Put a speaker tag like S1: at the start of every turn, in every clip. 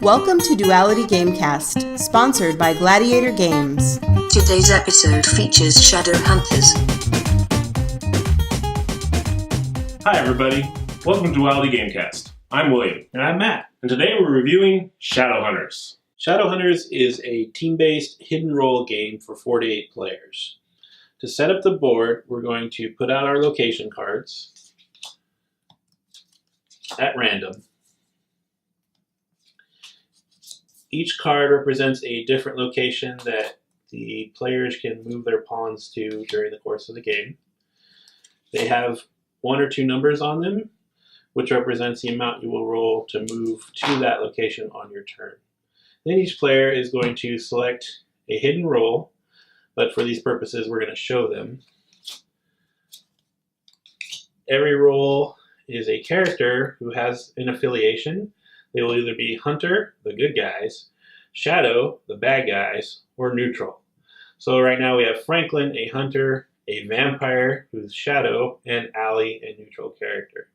S1: Welcome to Duality Gamecast, sponsored by Gladiator Games.
S2: Today's episode features Shadowhunters.
S3: Hi everybody, welcome to Duality Gamecast. I'm William.
S4: And I'm Matt.
S3: And today we're reviewing Shadowhunters.
S4: Shadowhunters is a team-based hidden role game for 4 to 8 players. To set up the board, we're going to put out our location cards at random. Each card represents a different location that the players can move their pawns to during the course of the game. They have 1 or 2 numbers on them, which represents the amount you will roll to move to that location on your turn. Then each player is going to select a hidden role, but for these purposes we're going to show them. Every role is a character who has an affiliation. They will either be Hunter, the good guys, Shadow, the bad guys, or Neutral. So right now we have Franklin, a Hunter, a Vampire, who's Shadow, and Allie, a Neutral character.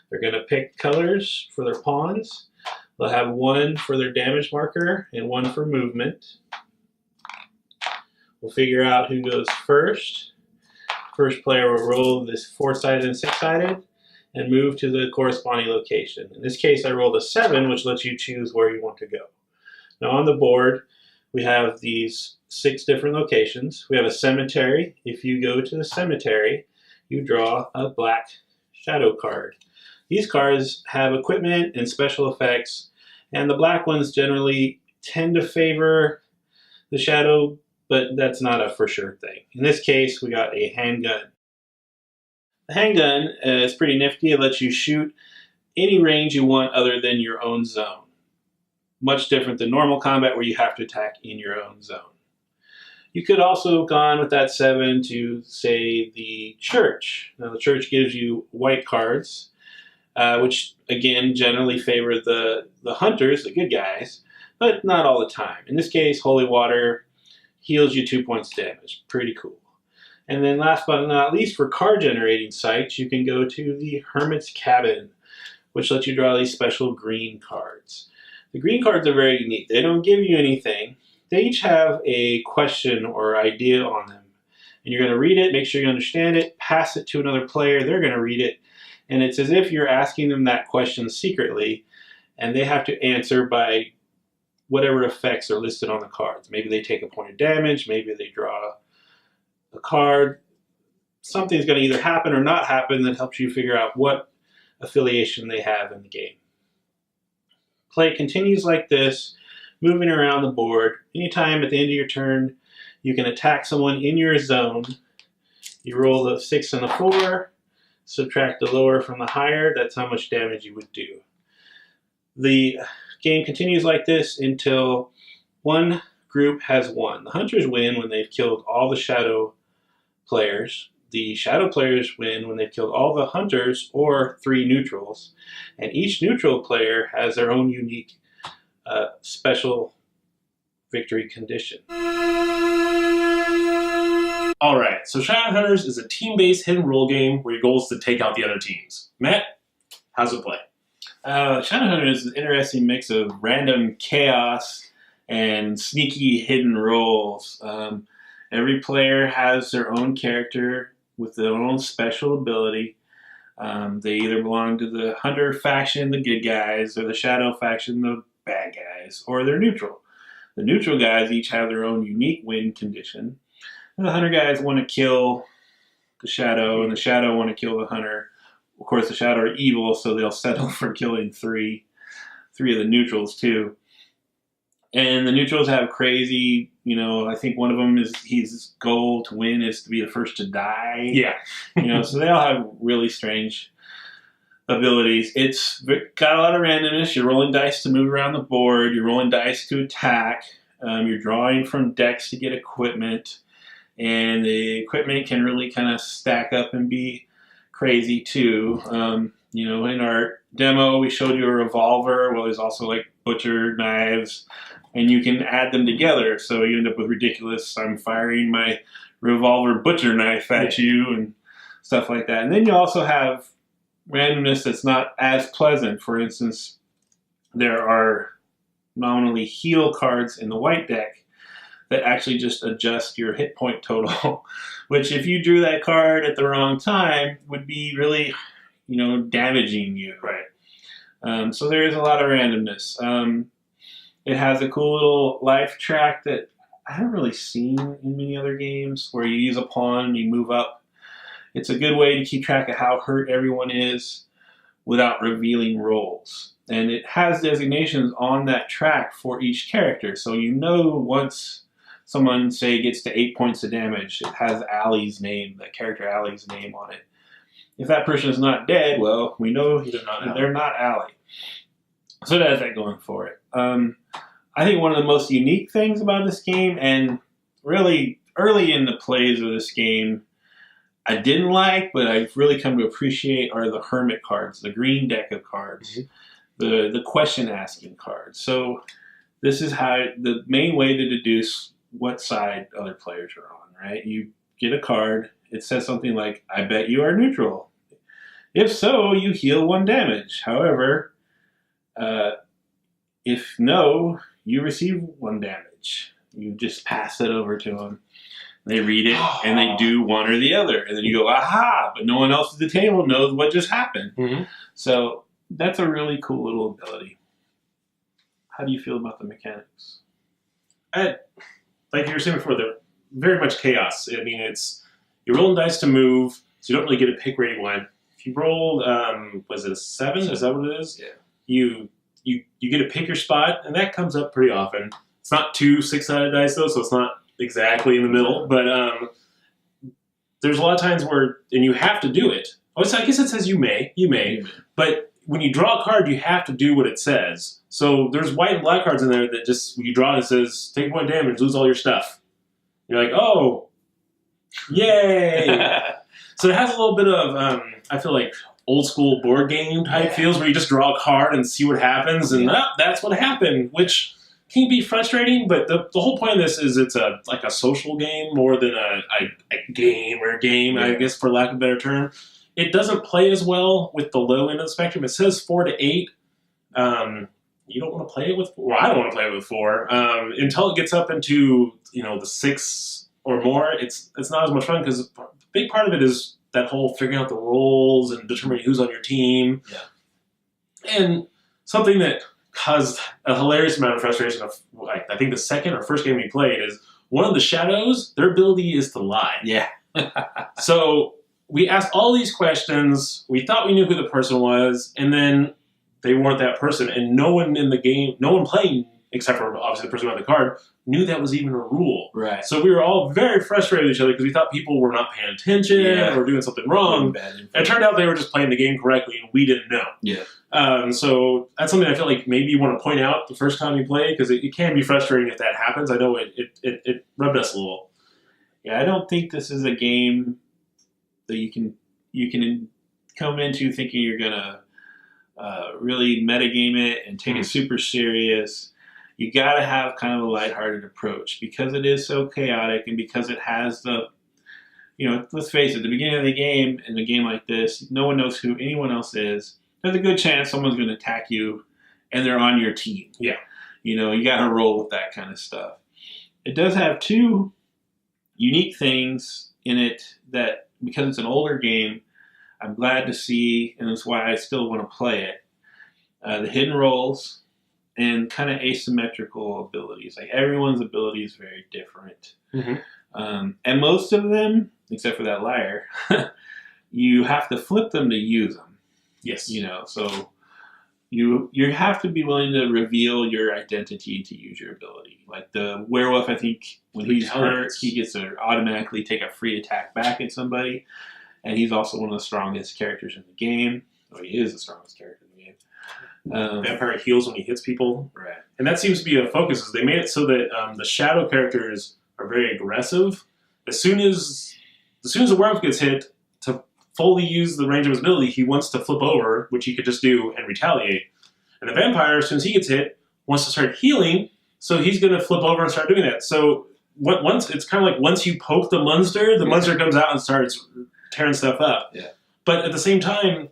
S4: They're going to pick colors for their pawns. They'll have 1 for their damage marker and 1 for movement. We'll figure out who goes first. First player will roll this 4-sided and 6-sided and move to the corresponding location. In this case, I rolled a 7, which lets you choose where you want to go. Now on the board, we have these 6 different locations. We have a cemetery. If you go to the cemetery, you draw a black shadow card. These cards have equipment and special effects, and the black ones generally tend to favor the shadow, but that's not a for sure thing. In this case, we got a handgun. The handgun is pretty nifty. It lets you shoot any range you want other than your own zone. Much different than normal combat where you have to attack in your own zone. You could also have gone with that 7 to, say, the church. Now the church gives you white cards, which again generally favor the hunters, the good guys, but not all the time. In this case, holy water heals you 2 points damage. Pretty cool. And then last but not least, for card generating sites, you can go to the Hermit's Cabin, which lets you draw these special green cards. The green cards are very unique. They don't give you anything. They each have a question or idea on them. And you're going to read it, make sure you understand it, pass it to another player, they're going to read it. And it's as if you're asking them that question secretly, and they have to answer by whatever effects are listed on the cards. Maybe they take a point of damage, maybe they draw a card. Something's going to either happen or not happen that helps you figure out what affiliation they have in the game. Play continues like this, moving around the board. Anytime at the end of your turn, you can attack someone in your zone. You roll the 6 and the 4, subtract the lower from the higher. That's how much damage you would do. The game continues like this until one group has won. The hunters win when they've killed all the shadow players. The shadow players win when they've killed all the hunters or 3 neutrals. And each neutral player has their own unique special victory condition.
S3: Alright, so Shadowhunters is a team-based hidden role game where your goal is to take out the other teams. Matt, how's it play?
S4: Shadowhunters is an interesting mix of random chaos and sneaky hidden roles. Every player has their own character with their own special ability. They either belong to the Hunter faction, the good guys, or the Shadow faction, the bad guys, or they're neutral. The neutral guys each have their own unique win condition. And the Hunter guys want to kill the Shadow, and the Shadow want to kill the Hunter. Of course, the Shadow are evil, so they'll settle for killing three of the neutrals too. And the neutrals have crazy, I think one of them is his goal to win is to be the first to die.
S3: Yeah.
S4: So they all have really strange abilities. It's got a lot of randomness. You're rolling dice to move around the board. You're rolling dice to attack. You're drawing from decks to get equipment. And the equipment can really kind of stack up and be crazy too. In our demo, we showed you a revolver. Well, there's also like butcher knives. And you can add them together, so you end up with ridiculous, I'm firing my revolver butcher knife at you and stuff like that. And then you also have randomness that's not as pleasant. For instance, there are nominally heal cards in the white deck that actually just adjust your hit point total, which if you drew that card at the wrong time would be really, damaging you.
S3: Right.
S4: So there is a lot of randomness. It has a cool little life track that I haven't really seen in many other games, where you use a pawn and you move up. It's a good way to keep track of how hurt everyone is without revealing rolls. And it has designations on that track for each character. So once someone, say, gets to 8 points of damage, it has Allie's name, that character Allie's name on it. If that person is not dead, well, we know they're not Allie. So it has that going for it. I think one of the most unique things about this game, and really early in the plays of this game, I didn't like, but I've really come to appreciate, are the Hermit cards, the green deck of cards, the question-asking cards. So this is how the main way to deduce what side other players are on, right? You get a card. It says something like, I bet you are neutral. If so, you heal 1 damage. However, if no, you receive 1 damage. You just pass it over to them. They read it, and they do one or the other. And then you go, aha! But no one else at the table knows what just happened.
S3: Mm-hmm.
S4: So that's a really cool little ability. How do you feel about the mechanics?
S3: Like you were saying before, they're very much chaos. I mean, you're rolling dice to move, so you don't really get to pick where you want. If you rolled, was it a 7? Is that what it is?
S4: Yeah.
S3: You get to pick your spot, and that comes up pretty often. It's not 2 6-sided dice, though, so it's not exactly in the middle. But there's a lot of times where, and you have to do it. Oh, so I guess it says you may. But when you draw a card, you have to do what it says. So there's white and black cards in there that just, when you draw it, it says, take 1 damage, lose all your stuff. You're like, oh, yay! So it has a little bit of, I feel like, old school board game type feels, where you just draw a card and see what happens, and that's what happened, which can be frustrating, but the whole point of this is it's like a social game more than a game, I guess, for lack of a better term. It doesn't play as well with the low end of the spectrum. It says 4 to 8. You don't want to play it with 4. Well, I don't want to play it with 4. Until it gets up into the 6 or more, it's not as much fun, because a big part of it is that whole figuring out the roles and determining who's on your team. Yeah. And something that caused a hilarious amount of frustration of, I think the second or first game we played, is one of the shadows, their ability is to lie.
S4: Yeah.
S3: So we asked all these questions, we thought we knew who the person was, and then they weren't that person, and no one in the game, no one playing, except for obviously the person who had the card, knew that was even a rule.
S4: Right.
S3: So we were all very frustrated with each other because we thought people were not paying attention or doing something wrong. And it turned out they were just playing the game correctly, and we didn't know.
S4: Yeah.
S3: So that's something I feel like maybe you want to point out the first time you play, because it can be frustrating if that happens. I know it rubbed us a little.
S4: Yeah, I don't think this is a game that you can come into thinking you're gonna really metagame it and take it super serious. You got to have kind of a lighthearted approach, because it is so chaotic, and because it has the, let's face it, the beginning of the game, in a game like this, no one knows who anyone else is. There's a good chance someone's going to attack you, and they're on your team.
S3: Yeah.
S4: You got to roll with that kind of stuff. It does have 2 unique things in it that, because it's an older game, I'm glad to see, and that's why I still want to play it. The hidden rolls and kind of asymmetrical abilities. Like, everyone's ability is very different.
S3: Mm-hmm.
S4: And most of them, except for that liar, you have to flip them to use them.
S3: Yes.
S4: So you have to be willing to reveal your identity to use your ability. Like the werewolf, I think, when he's hurt, he gets to automatically take a free attack back at somebody. And he's also one of the strongest characters in the game. Or he is the strongest character in the game.
S3: Vampire heals when he hits people.
S4: Right.
S3: And that seems to be a focus. Is they made it so that the shadow characters are very aggressive. As soon as the werewolf gets hit, to fully use the range of his ability, he wants to flip over, which he could just do and retaliate. And the vampire, as soon as he gets hit, wants to start healing, so he's going to flip over and start doing that. So it's kind of like once you poke the monster comes out and starts tearing stuff up.
S4: Yeah.
S3: But at the same time,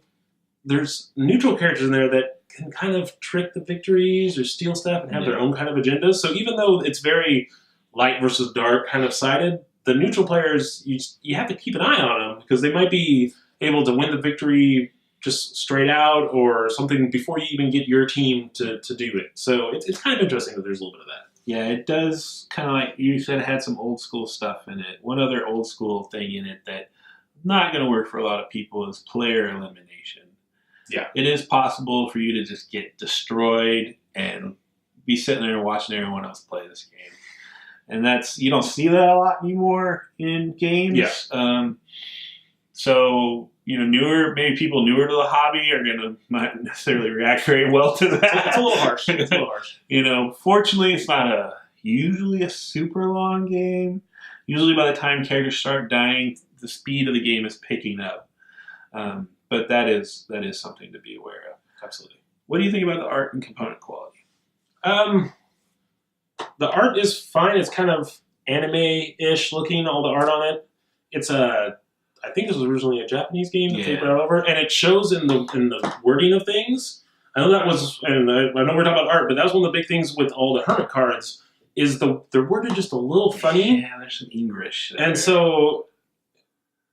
S3: there's neutral characters in there that can kind of trick the victories or steal stuff and have their own kind of agendas. So even though it's very light versus dark kind of sided, the neutral players, you have to keep an eye on them because they might be able to win the victory just straight out or something before you even get your team to do it. So it's kind of interesting that there's a little bit of that.
S4: Yeah, it does kind of like you said, it had some old school stuff in it. One other old school thing in it that not going to work for a lot of people is player elimination.
S3: Yeah.
S4: It is possible for you to just get destroyed and be sitting there and watching everyone else play this game. And you don't see that a lot anymore in games.
S3: Yeah.
S4: So, maybe people newer to the hobby are going to not necessarily react very well to that.
S3: It's a little harsh. It's a little harsh.
S4: Fortunately, it's not usually a super long game. Usually by the time characters start dying, the speed of the game is picking up. But that is something to be aware of.
S3: Absolutely.
S4: What do you think about the art and component quality?
S3: The art is fine. It's kind of anime-ish looking, all the art on it. It's I think this was originally a Japanese game that they brought over, and it shows in the wording of things. I know that was, and I know we're talking about art, but that was one of the big things with all the Hermit cards, is they're worded just a little funny.
S4: Yeah, there's some English there.
S3: And so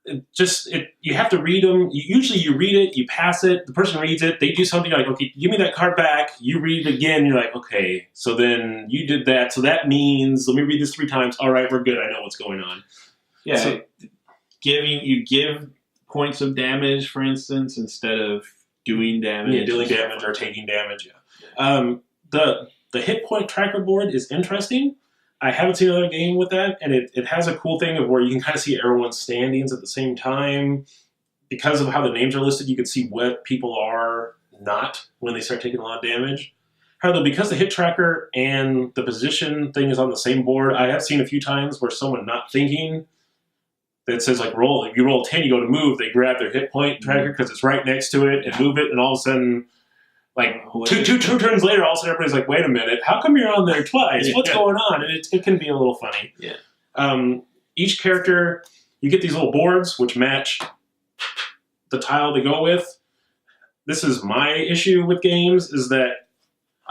S3: you have to read them. Usually you read it, you pass it, the person reads it, they do something, you're like, okay, give me that card back, you read it again, you're like, okay, so then you did that, so that means, let me read this 3 times, all right, we're good, I know what's going on.
S4: Yeah,
S3: so,
S4: you give points of damage, for instead of doing damage.
S3: Yeah, dealing damage or taking damage, yeah. The hit point tracker board is interesting. I haven't seen another game with that, and it has a cool thing of where you can kind of see everyone's standings at the same time. Because of how the names are listed, you can see what people are not when they start taking a lot of damage. However, because the hit tracker and the position thing is on the same board, I have seen a few times where someone not thinking that says like roll. If you roll 10, you go to move, they grab their hit point tracker because it's right next to it and move it, and all of a sudden, like two turns later, all of a sudden everybody's like, wait a minute, how come you're on there twice? What's going on? And it can be a little funny.
S4: Yeah.
S3: Each character, you get these little boards which match the tile they go with. This is my issue with games, is that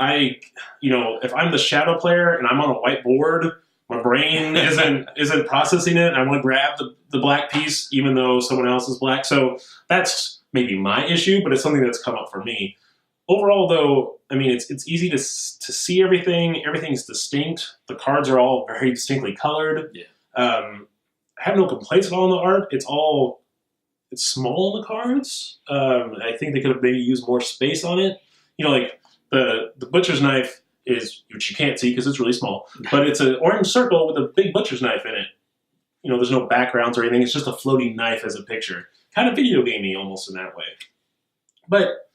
S3: if I'm the shadow player and I'm on a white board, my brain isn't processing it. I want to grab the black piece even though someone else is black. So that's maybe my issue, but it's something that's come up for me. Overall, though, I mean, it's easy to see everything. Everything's distinct. The cards are all very distinctly colored.
S4: Yeah.
S3: I have no complaints at all in the art. It's small in the cards. I think they could have maybe used more space on it. Like the butcher's knife is, which you can't see because it's really small, but it's an orange circle with a big butcher's knife in it. There's no backgrounds or anything. It's just a floating knife as a picture. Kind of video gamey almost in that way. But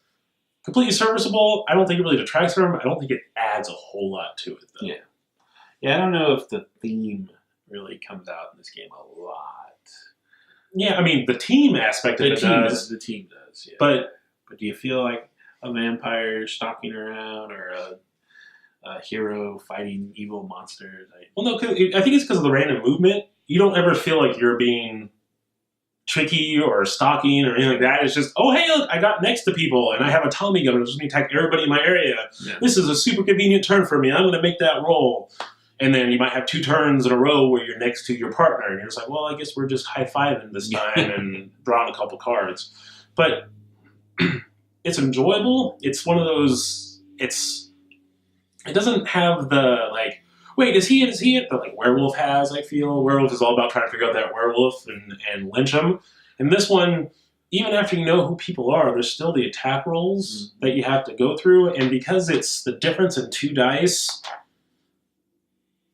S3: completely serviceable. I don't think it really detracts from it. I don't think it adds a whole lot to it, though.
S4: Yeah, I don't know if the theme really comes out in this game a lot.
S3: Yeah, I mean, the team aspect of it does.
S4: The team does, yeah.
S3: But
S4: do you feel like a vampire stalking around or a hero fighting evil monsters?
S3: Well, no, I think it's because of the random movement. You don't ever feel like you're being tricky or stalking or anything like that. It's just, oh, hey, look, I got next to people and I have a Tommy gun and just going to attack everybody in my area. Yeah. This is a super convenient turn for me. I'm going to make that roll. And then you might have 2 turns in a row where you're next to your partner and you're just like, well, I guess we're just high-fiving this time and drawing a couple cards. But it's enjoyable. It's one of those, it doesn't have the, like, wait, is he it? But like Werewolf has, I feel. Werewolf is all about trying to figure out that werewolf and lynch him. And this one, even after you know who people are, there's still the attack rolls that you have to go through. And because it's the difference in 2 dice,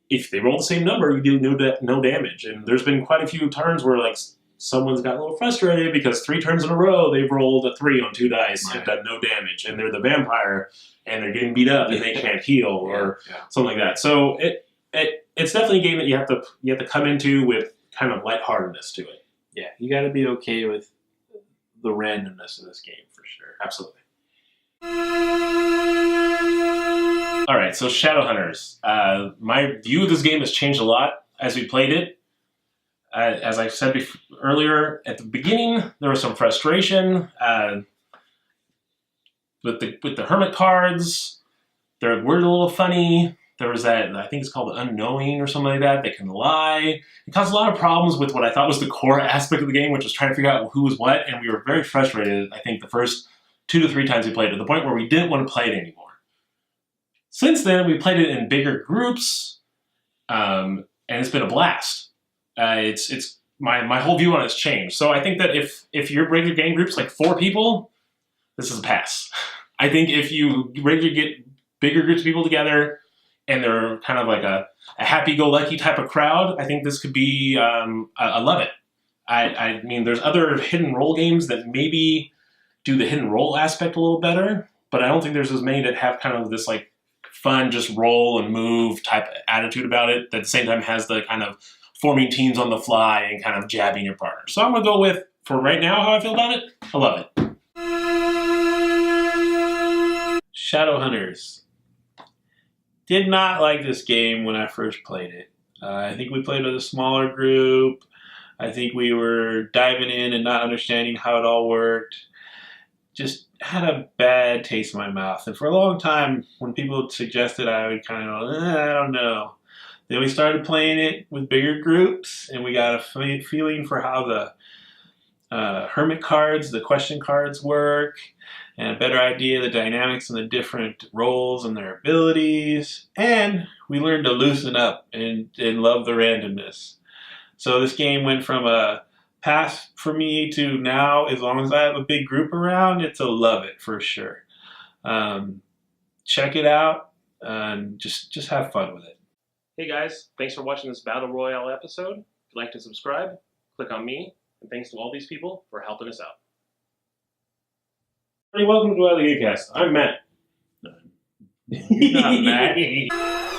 S3: if they roll the same number, you do no damage. And there's been quite a few turns where like someone's got a little frustrated because 3 turns in a row they've rolled a 3 on 2 dice and done no damage. And they're the vampire and they're getting beat up and they can't heal or something like that. So it's definitely a game that you have to come into with kind of lightheartedness to it.
S4: Yeah, you got to be okay with the randomness of this game for sure.
S3: Absolutely. All right, so Shadowhunters. My view of this game has changed a lot as we played it. As I said earlier, at the beginning, there was some frustration. The with the hermit cards. They're worded a little funny. There was that, I think it's called the unknowing or something like that. They can lie. It caused a lot of problems with what I thought was the core aspect of the game, which was trying to figure out who was what, and we were very frustrated, I think, the first 2 to 3 times we played it, to the point where we didn't want to play it anymore. Since then, we played it in bigger groups, and it's been a blast. It's my whole view on it's changed. So I think that if your regular game group's like 4 people, this is a pass. I think if you regularly get bigger groups of people together, and they're kind of like a happy-go-lucky type of crowd, I think this could be, I love it. I mean, there's other hidden role games that maybe do the hidden role aspect a little better, but I don't think there's as many that have kind of this like fun, just roll and move type attitude about it, that at the same time has the kind of forming teams on the fly and kind of jabbing your partner. So I'm going to go with, for right now, how I feel about it, I love it.
S4: Shadowhunters. Did not like this game when I first played it. I think we played with a smaller group. I think we were diving in and not understanding how it all worked. Just had a bad taste in my mouth. And for a long time, when people suggested, I would kind of go, I don't know. Then we started playing it with bigger groups, and we got a feeling for how the hermit cards, the question cards work, and a better idea of the dynamics and the different roles and their abilities. And we learned to loosen up and love the randomness. So this game went from a pass for me to now, as long as I have a big group around, it's a love it for sure. Check it out and just have fun with it.
S3: Hey guys, thanks for watching this Battle Royale episode. If you'd like to subscribe, click on me, and thanks to all these people for helping us out. Welcome to DuelalityGamecast. I'm Matt.
S4: You're not Matt.